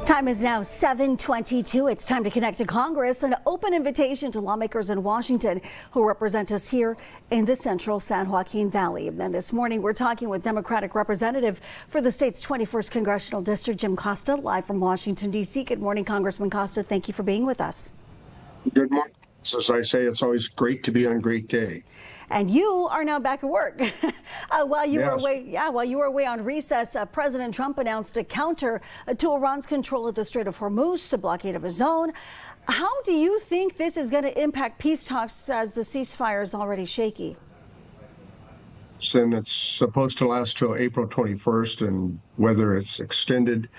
Time is now 7:22. It's time to connect to Congress, an open invitation to lawmakers in Washington who represent us here in the central San Joaquin Valley. And this morning, we're talking with Democratic Representative for the state's 21st Congressional District, Jim Costa, live from Washington, D.C. Good morning, Congressman Costa. Thank you for being with us. Good morning. As I say, it's always great to be on great day. And you are now back at work. While you Yes. were away on recess, President Trump announced a counter to Iran's control of the Strait of Hormuz, a blockade of a zone. How do you think this is going to impact peace talks as the ceasefire is already shaky? And it's supposed to last till April 21st, and whether it's extended,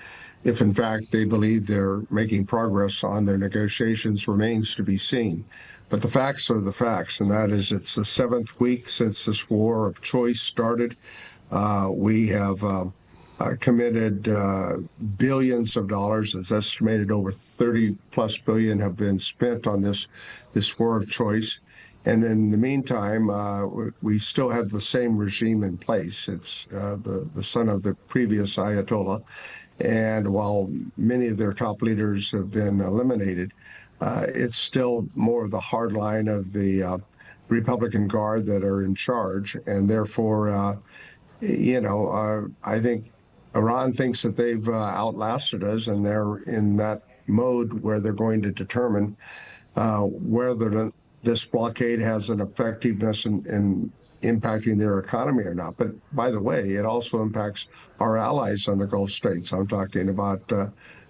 if in fact they believe they're making progress on their negotiations, remains to be seen. But the facts are the facts, and that is it's the 7th week since this war of choice started. We have committed billions of dollars. It's estimated over 30+ billion have been spent on this war of choice. And in the meantime, we still have the same regime in place. It's the son of the previous Ayatollah. And while many of their top leaders have been eliminated, it's still more of the hard line of the Republican Guard that are in charge. And therefore, I think Iran thinks that they've outlasted us, and they're in that mode where they're going to determine whether this blockade has an effectiveness in impacting their economy or not. But by the way, it also impacts our allies on the Gulf states. I'm talking about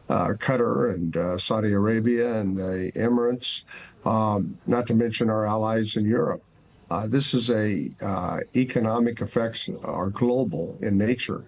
Qatar and Saudi Arabia and the Emirates, not to mention our allies in Europe. This is economic effects are global in nature,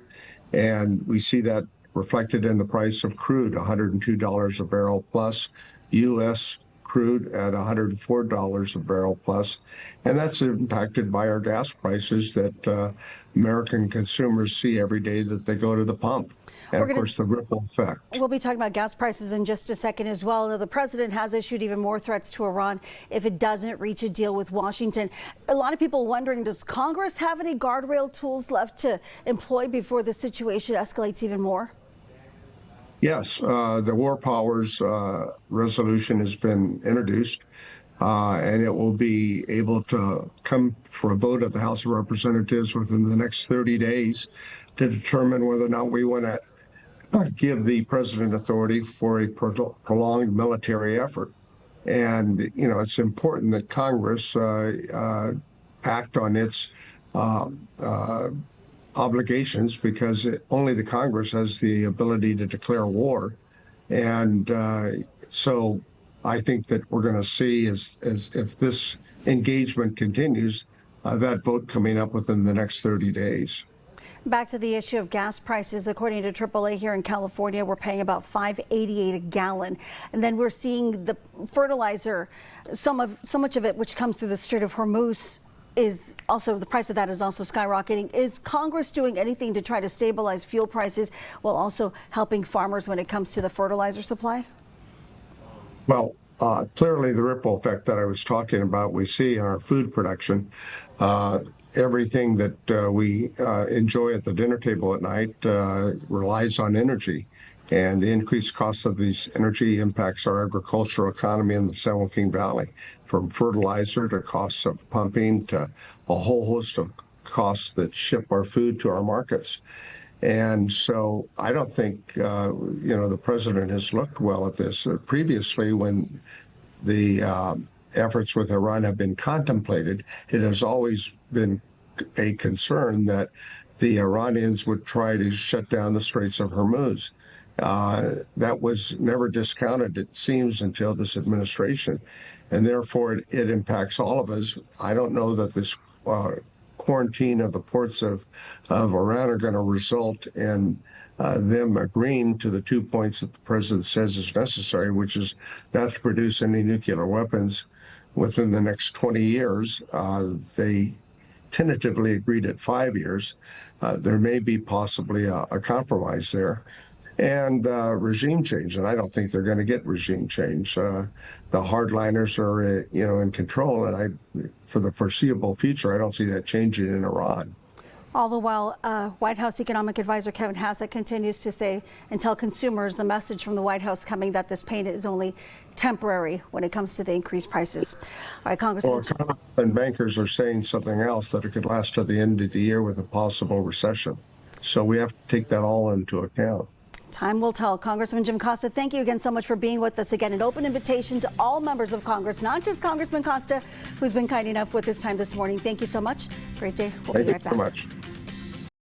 and we see that reflected in the price of crude, $102 a barrel plus, U.S. crude at $104 a barrel plus, and that's impacted by our gas prices that American consumers see every day that they go to the pump. And of course, the ripple effect. We'll be talking about gas prices in just a second as well. The president has issued even more threats to Iran if it doesn't reach a deal with Washington. A lot of people wondering, does Congress have any guardrail tools left to employ before the situation escalates even more? Yes, the War Powers resolution has been introduced, and it will be able to come for a vote at the House of Representatives within the next 30 days to determine whether or not we want to give the president authority for a prolonged military effort. And, it's important that Congress act on its obligations, because only the Congress has the ability to declare war. And so I think that we're going to see, as if this engagement continues, that vote coming up within the next 30 days. Back to the issue of gas prices. According to AAA here in California, we're paying about $5.88 a gallon. And then we're seeing the fertilizer, so much of it which comes through the Strait of Hormuz, is also, the price of that is also skyrocketing. Is Congress doing anything to try to stabilize fuel prices while also helping farmers when it comes to the fertilizer supply? Well, clearly the ripple effect that I was talking about, we see in our food production. Everything that we enjoy at the dinner table at night relies on energy. And the increased cost of these energy impacts our agricultural economy in the San Joaquin Valley, from fertilizer to costs of pumping to a whole host of costs that ship our food to our markets. And so I don't think, the president has looked well at this. Previously, when the efforts with Iran have been contemplated, it has always been a concern that the Iranians would try to shut down the Straits of Hormuz. That was never discounted, it seems, until this administration, and therefore it impacts all of us. I don't know that this quarantine of the ports of Iran are going to result in them agreeing to the 2 points that the president says is necessary, which is not to produce any nuclear weapons within the next 20 years. They tentatively agreed at 5 years. There may be possibly a compromise there. And regime change, and I don't think they're going to get regime change. The hardliners are, in control, and for the foreseeable future, I don't see that changing in Iran. All the while, White House Economic Advisor Kevin Hassett continues to say and tell consumers the message from the White House coming that this pain is only temporary when it comes to the increased prices. All right, Congressman. Well, and bankers are saying something else, that it could last to the end of the year with a possible recession. So we have to take that all into account. Time will tell. Congressman Jim Costa, thank you again so much for being with us. Again, an open invitation to all members of Congress, not just Congressman Costa, who's been kind enough with his time this morning. Thank you so much. Great day. We'll be right back. Thank you so much.